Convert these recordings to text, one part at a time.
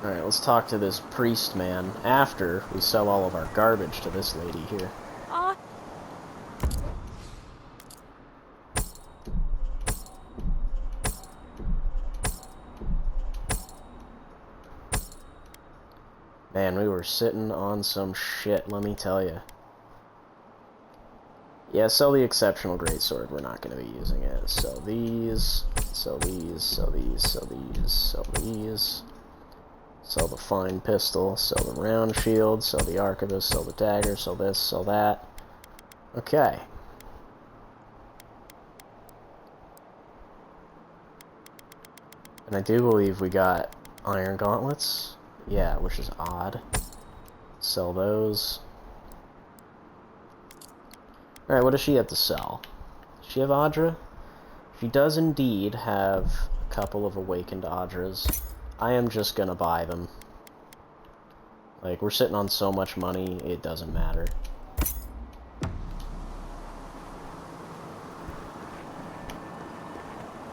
Alright, let's talk to this priest man after we sell all of our garbage to this lady here. Ah, Man, we were sitting on some shit, let me tell you. Yeah, sell the exceptional greatsword. We're not going to be using it. Sell these, sell these, sell these, sell these, sell these. Sell the fine pistol, sell the round shield, sell the arquebus, sell the dagger, sell this, sell that. Okay. And I do believe we got iron gauntlets. Yeah, which is odd. Sell those. Alright, what does she have to sell? Does she have Audra? She does indeed have a couple of awakened Audras. I am just gonna buy them. Like, we're sitting on so much money, it doesn't matter.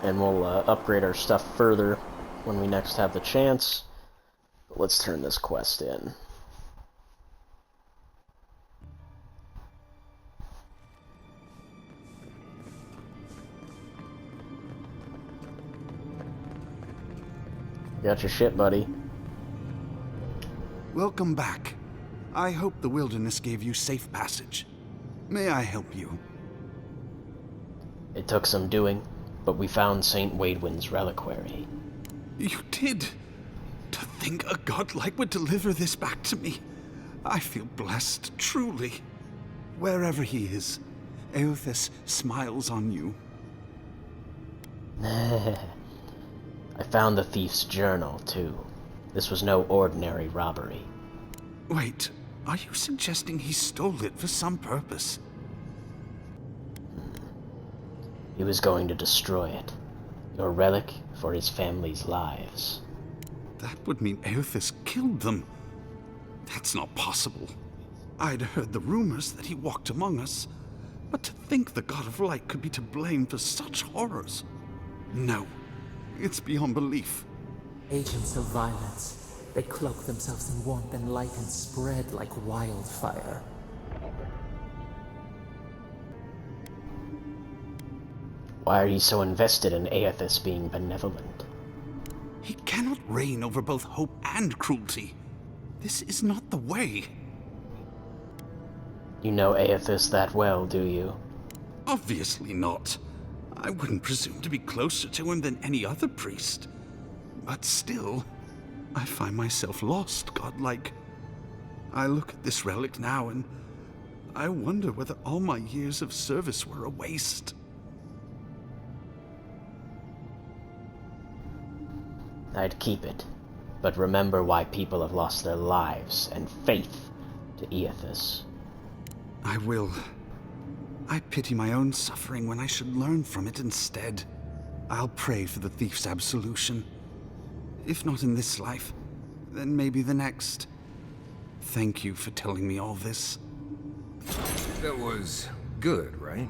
And we'll upgrade our stuff further when we next have the chance. But let's turn this quest in. Got your shit, buddy. Welcome back. I hope the wilderness gave you safe passage. May I help you? It took some doing, but we found Saint Waidwin's reliquary. You did? To think a godlike would deliver this back to me. I feel blessed, truly. Wherever he is, Eothas smiles on you. I found the thief's journal, too. This was no ordinary robbery. Wait, are you suggesting he stole it for some purpose? He was going to destroy it. Your relic for his family's lives. That would mean Eothas killed them. That's not possible. I'd heard the rumors that he walked among us, but to think the God of Light could be to blame for such horrors. No, it's beyond belief. Agents of violence. They cloak themselves in warmth and light and spread like wildfire. Why are you so invested in Eothas being benevolent? He cannot reign over both hope and cruelty. This is not the way. You know Eothas that well, do you? Obviously not. I wouldn't presume to be closer to him than any other priest. But still, I find myself lost, godlike. I look at this relic now and I wonder whether all my years of service were a waste. I'd keep it, but remember why people have lost their lives and faith to Eothas. I will. I pity my own suffering when I should learn from it instead. I'll pray for the thief's absolution. If not in this life, then maybe the next. Thank you for telling me all this. That was good, right?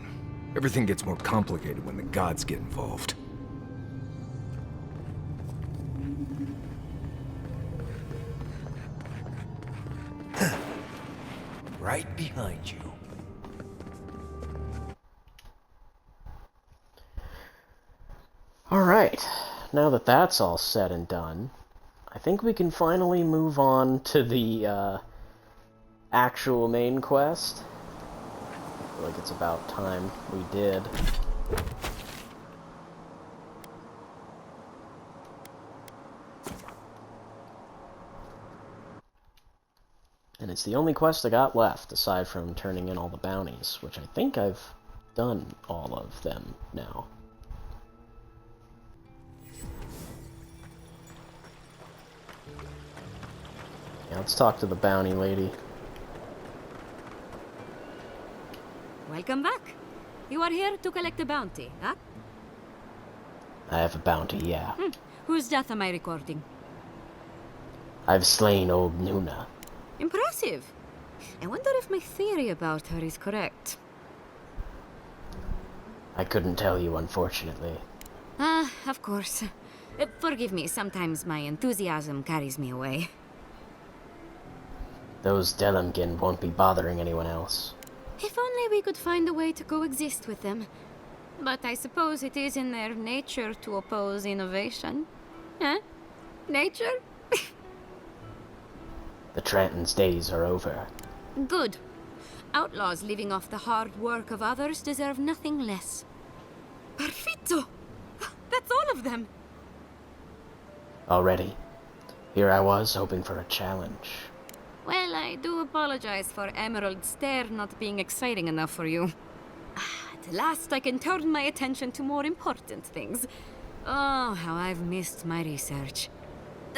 Everything gets more complicated when the gods get involved. Right behind you. Alright, now that that's all said and done, I think we can finally move on to the actual main quest. I feel like it's about time we did. And it's the only quest I got left, aside from turning in all the bounties, which I think I've done all of them now. Yeah, let's talk to the bounty lady. welcome back. You are here to collect a bounty, huh? I have a bounty, yeah. Whose death am I recording? I've slain old Nuna. Impressive. I wonder if my theory about her is correct. I couldn't tell you, unfortunately. Ah, of course. Forgive me, sometimes my enthusiasm carries me away. Those Delimgin won't be bothering anyone else. If only we could find a way to coexist with them. But I suppose it is in their nature to oppose innovation. Huh? Nature? The Trantons' days are over. Good. Outlaws living off the hard work of others deserve nothing less. Perfetto! That's all of them! Already. Here I was, hoping for a challenge. Well, I do apologize for Emerald Stair not being exciting enough for you. At last I can turn my attention to more important things. Oh, how I've missed my research.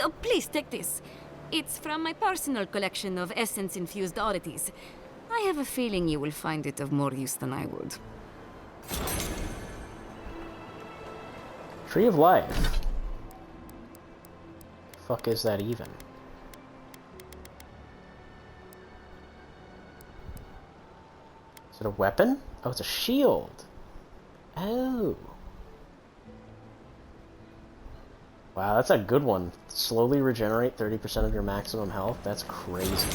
Oh, please take this. It's from my personal collection of essence-infused oddities. I have a feeling you will find it of more use than I would. Tree of Life. Fuck is that even? Is it a weapon? Oh, it's a shield. Oh. Wow, that's a good one. Slowly regenerate 30% of your maximum health. That's crazy.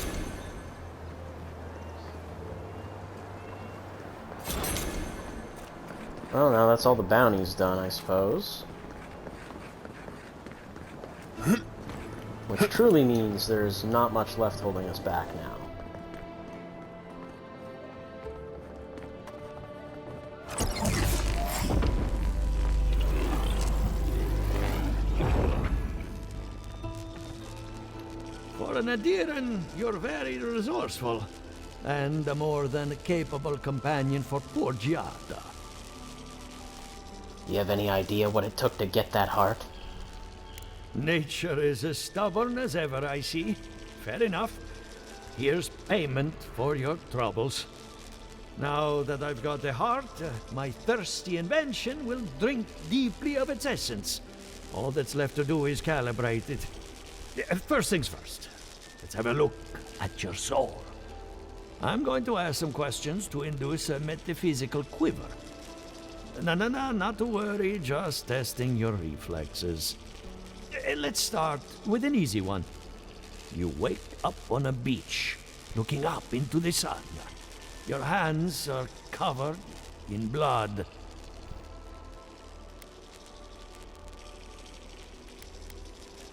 Well, now that's all the bounties done, I suppose. Which truly means there's not much left holding us back now. For an Adiran, you're very resourceful, and a more than capable companion for poor Giatta. You have any idea what it took to get that heart? Nature is as stubborn as ever, I see. Fair enough. Here's payment for your troubles. Now that I've got the heart, my thirsty invention will drink deeply of its essence. All that's left to do is calibrate it. First things first. Let's have a look at your soul. I'm going to ask some questions to induce a metaphysical quiver. No, not to worry, just testing your reflexes. Let's start with an easy one. You wake up on a beach, looking up into the sun. Your hands are covered in blood.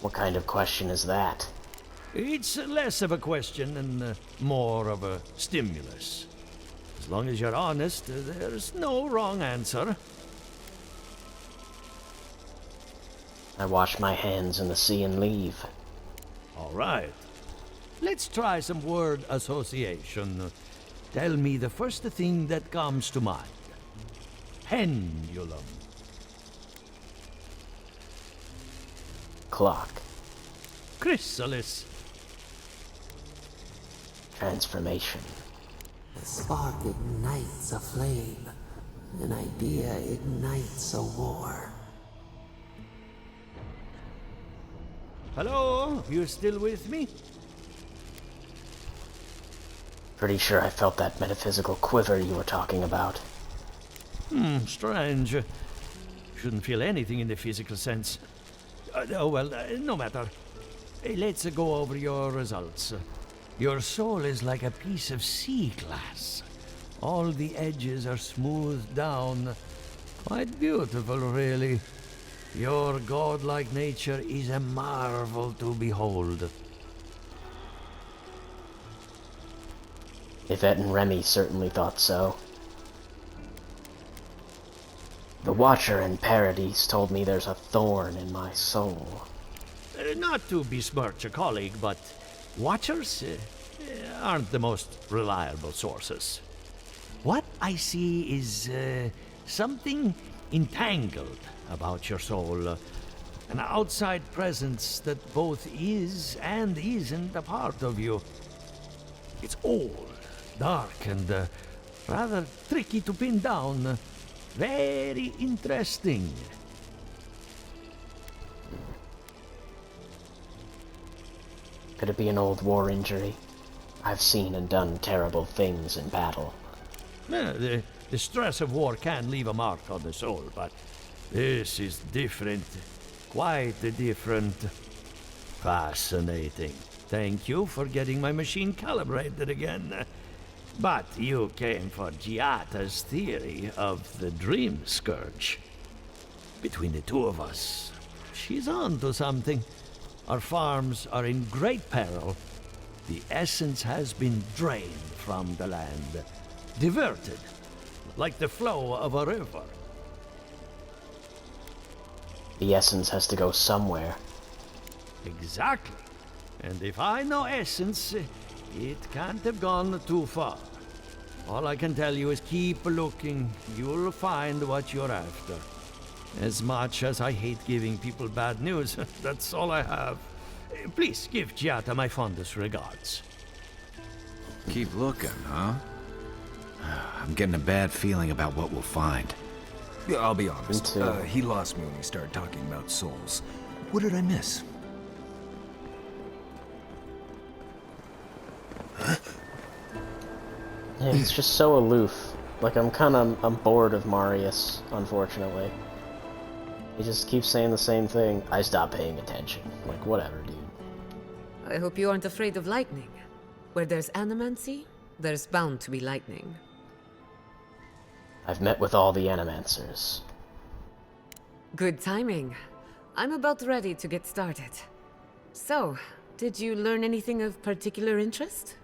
What kind of question is that? It's less of a question and more of a stimulus. As long as you're honest, there's no wrong answer. I wash my hands in the sea and leave. All right. Let's try some word association. Tell me the first thing that comes to mind. Pendulum. Clock. Chrysalis. Transformation. A spark ignites a flame. An idea ignites a war. Hello? You still with me? Pretty sure I felt that metaphysical quiver you were talking about. Strange. Shouldn't feel anything in the physical sense. No matter. Let's go over your results. Your soul is like a piece of sea glass. All the edges are smoothed down. Quite beautiful, really. Your godlike nature is a marvel to behold. Yvette and Remy certainly thought so. The Watcher in Paradise told me there's a thorn in my soul. Not to besmirch a colleague, but Watchers aren't the most reliable sources. What I see is something entangled about your soul. An outside presence that both is and isn't a part of you. It's old, dark, and rather tricky to pin down. Very interesting. Could it be an old war injury? I've seen and done terrible things in battle. The stress of war can leave a mark on the soul, but this is different. Quite different. Fascinating. Thank you for getting my machine calibrated again. But you came for Giatta's theory of the Dream Scourge. Between the two of us, she's on to something. Our farms are in great peril. The essence has been drained from the land, diverted, like the flow of a river. The essence has to go somewhere. Exactly. And if I know essence, it can't have gone too far. All I can tell you is keep looking. You'll find what you're after. As much as I hate giving people bad news, that's all I have. Please give Giatta my fondest regards. Keep looking, huh? I'm getting a bad feeling about what we'll find. Yeah, I'll be honest. Me too. He lost me when he started talking about souls. What did I miss? Yeah, he's just so aloof. Like, I'm bored of Marius, unfortunately. He just keeps saying the same thing. I stopped paying attention. Like, whatever, dude. I hope you aren't afraid of lightning. Where there's animancy, there's bound to be lightning. I've met with all the Animancers. Good timing. I'm about ready to get started. So, did you learn anything of particular interest?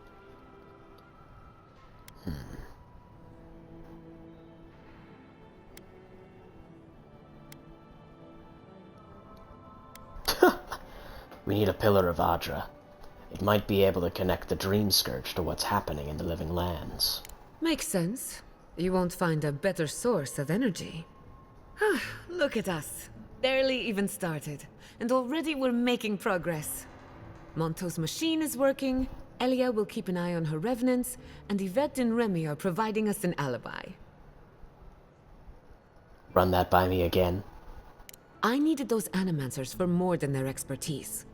We need a pillar of Adra. It might be able to connect the Dream Scourge to what's happening in the living lands. Makes sense. You won't find a better source of energy. Look at us. Barely even started, and already we're making progress. Monto's machine is working, Elia will keep an eye on her revenants, and Yvette and Remy are providing us an alibi. Run that by me again. I needed those Animancers for more than their expertise.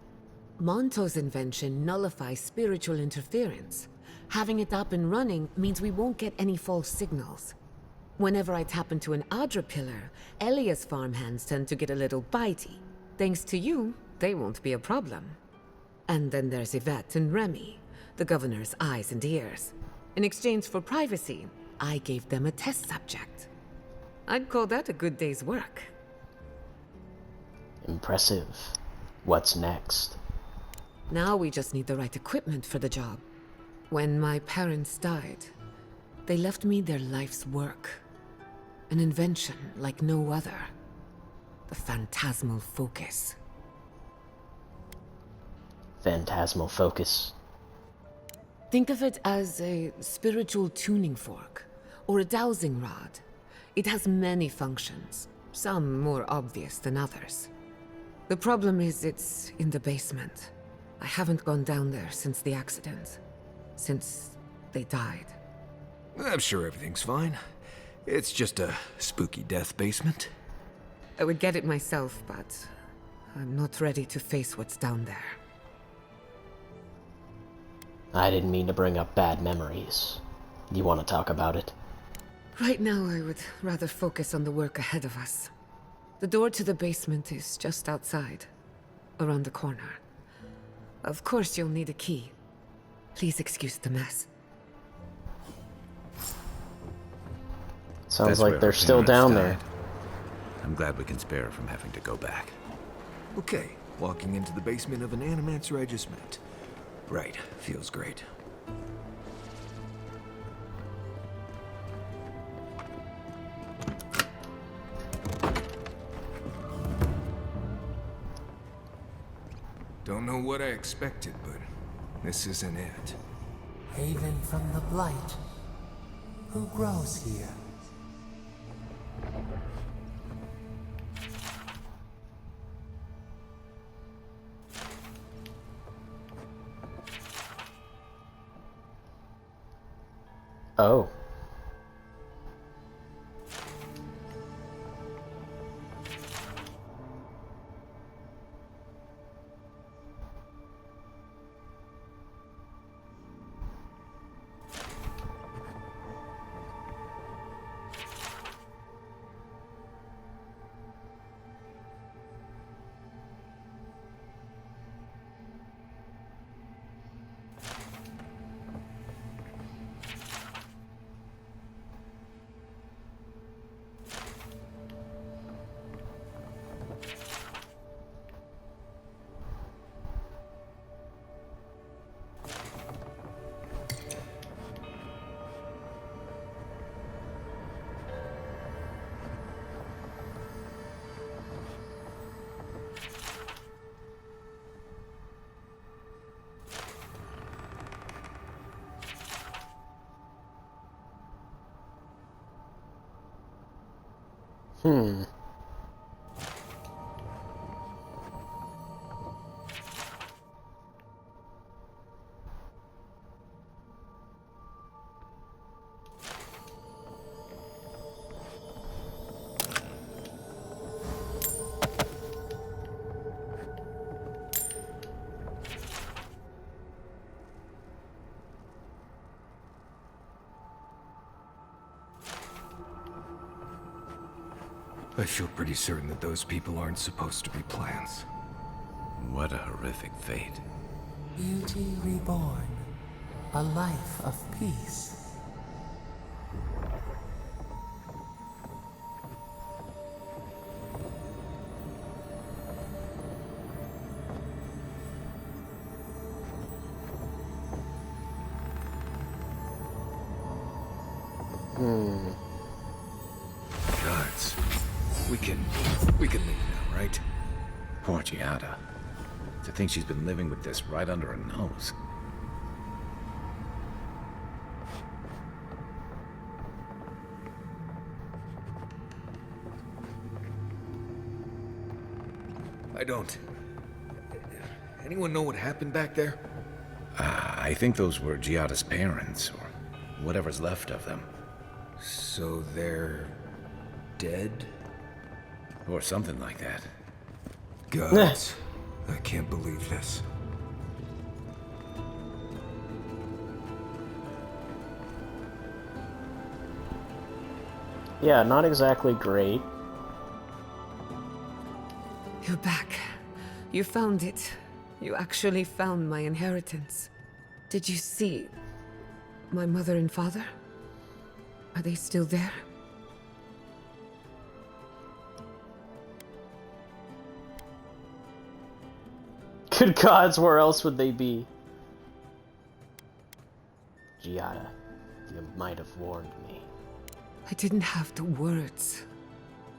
Monto's invention nullifies spiritual interference. Having it up and running means we won't get any false signals. Whenever I tap into an Adra pillar, Elia's farmhands tend to get a little bitey. Thanks to you, they won't be a problem. And then there's Yvette and Remy, the governor's eyes and ears. In exchange for privacy, I gave them a test subject. I'd call that a good day's work. Impressive. What's next? Now we just need the right equipment for the job. When my parents died, they left me their life's work. An invention like no other. The phantasmal focus. Phantasmal focus. Think of it as a spiritual tuning fork, or a dowsing rod. It has many functions, some more obvious than others. The problem is it's in the basement. I haven't gone down there since the accident. Since they died. I'm sure everything's fine. It's just a spooky death basement. I would get it myself, but I'm not ready to face what's down there. I didn't mean to bring up bad memories. You want to talk about it? Right now, I would rather focus on the work ahead of us. The door to the basement is just outside, around the corner. Of course, you'll need a key. Please excuse the mess. Sounds That's like where they're our still parents down died. there. I'm glad we can spare her from having to go back. Okay, walking into the basement of an Animancer I just met. Right, feels great. Don't know what I expected, but this isn't it. Haven from the blight. Who grows here? Oh. Hmm. I feel pretty certain that those people aren't supposed to be plants. What a horrific fate. Beauty reborn. A life of peace. Gods. We can leave now, right? Poor Giatta. To think she's been living with this right under her nose. I don't. Anyone know what happened back there? I think those were Giatta's parents, or whatever's left of them. So they're dead? Or something like that. Gods. I can't believe this. Yeah, not exactly great. You're back. You found it. You actually found my inheritance. Did you see my mother and father? Are they still there? Good gods, where else would they be? Giatta, you might have warned me. I didn't have the words.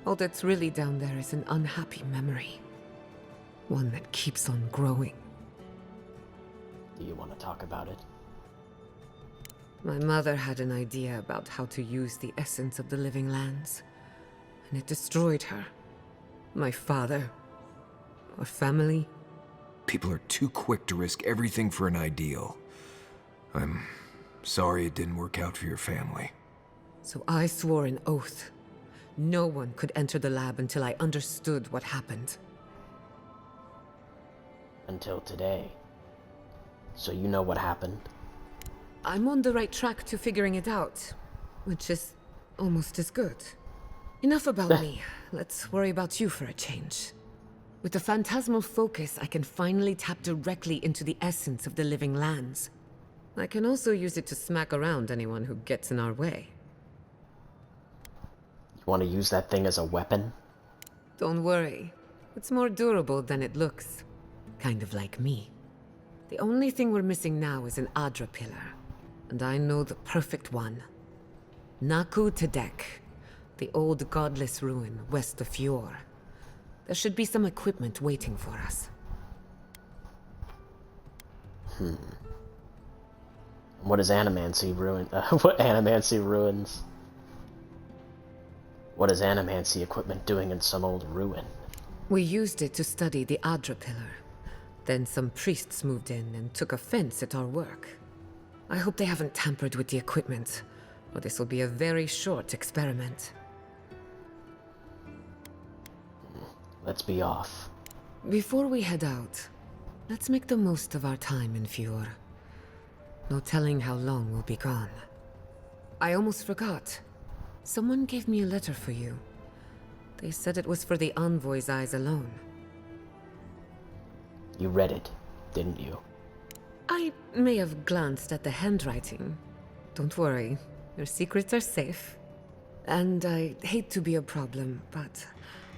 All that's really down there is an unhappy memory. One that keeps on growing. Do you want to talk about it? My mother had an idea about how to use the essence of the living lands, and it destroyed her. My father. Our family. People are too quick to risk everything for an ideal. I'm sorry it didn't work out for your family. So I swore an oath. No one could enter the lab until I understood what happened. Until today. So you know what happened? I'm on the right track to figuring it out, which is almost as good. Enough about me. Let's worry about you for a change. With the phantasmal focus, I can finally tap directly into the essence of the living lands. I can also use it to smack around anyone who gets in our way. You want to use that thing as a weapon? Don't worry. It's more durable than it looks. Kind of like me. The only thing we're missing now is an Adra pillar. And I know the perfect one. Naku Tedek, the old godless ruin west of Fjord. There should be some equipment waiting for us. What is Animancy ruin? What Animancy ruins? What is Animancy equipment doing in some old ruin? We used it to study the Adra pillar. Then some priests moved in and took offense at our work. I hope they haven't tampered with the equipment, or this will be a very short experiment. Let's be off. Before we head out, let's make the most of our time in Fjord. No telling how long we'll be gone. I almost forgot. Someone gave me a letter for you. They said it was for the Envoy's eyes alone. You read it, didn't you? I may have glanced at the handwriting. Don't worry, your secrets are safe. And I hate to be a problem, but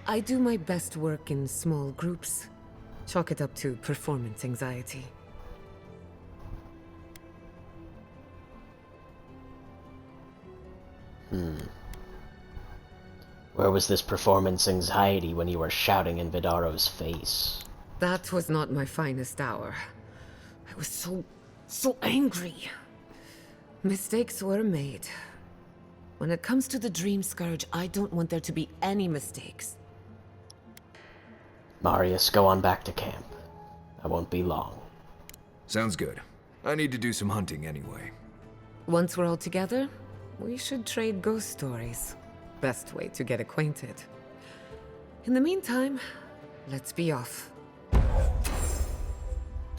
I do my best work in small groups. Chalk it up to performance anxiety. Where was this performance anxiety when you were shouting in Vidaro's face? That was not my finest hour. I was so angry. Mistakes were made. When it comes to the Dream Scourge, I don't want there to be any mistakes. Marius, go on back to camp. I won't be long. Sounds good. I need to do some hunting anyway. Once we're all together, we should trade ghost stories. Best way to get acquainted. In the meantime, let's be off.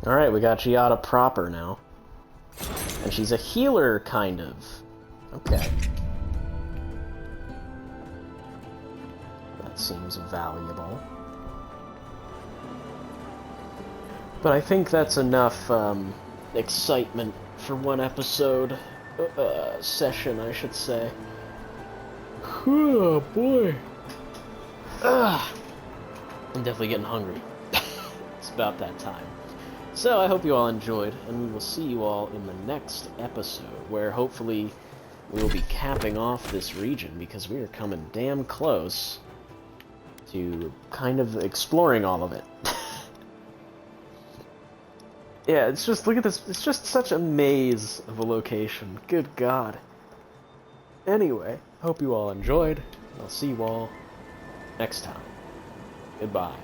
Alright, we got Giatta proper now. And she's a healer, kind of. Okay. That seems valuable. But I think that's enough excitement for one episode. Session, I should say. Oh, boy. I'm definitely getting hungry. It's about that time. So, I hope you all enjoyed, and we will see you all in the next episode, where hopefully we will be capping off this region, because we are coming damn close to kind of exploring all of it. Yeah, it's just, look at this, it's just such a maze of a location. Good God. Anyway, hope you all enjoyed. I'll see you all next time. Goodbye.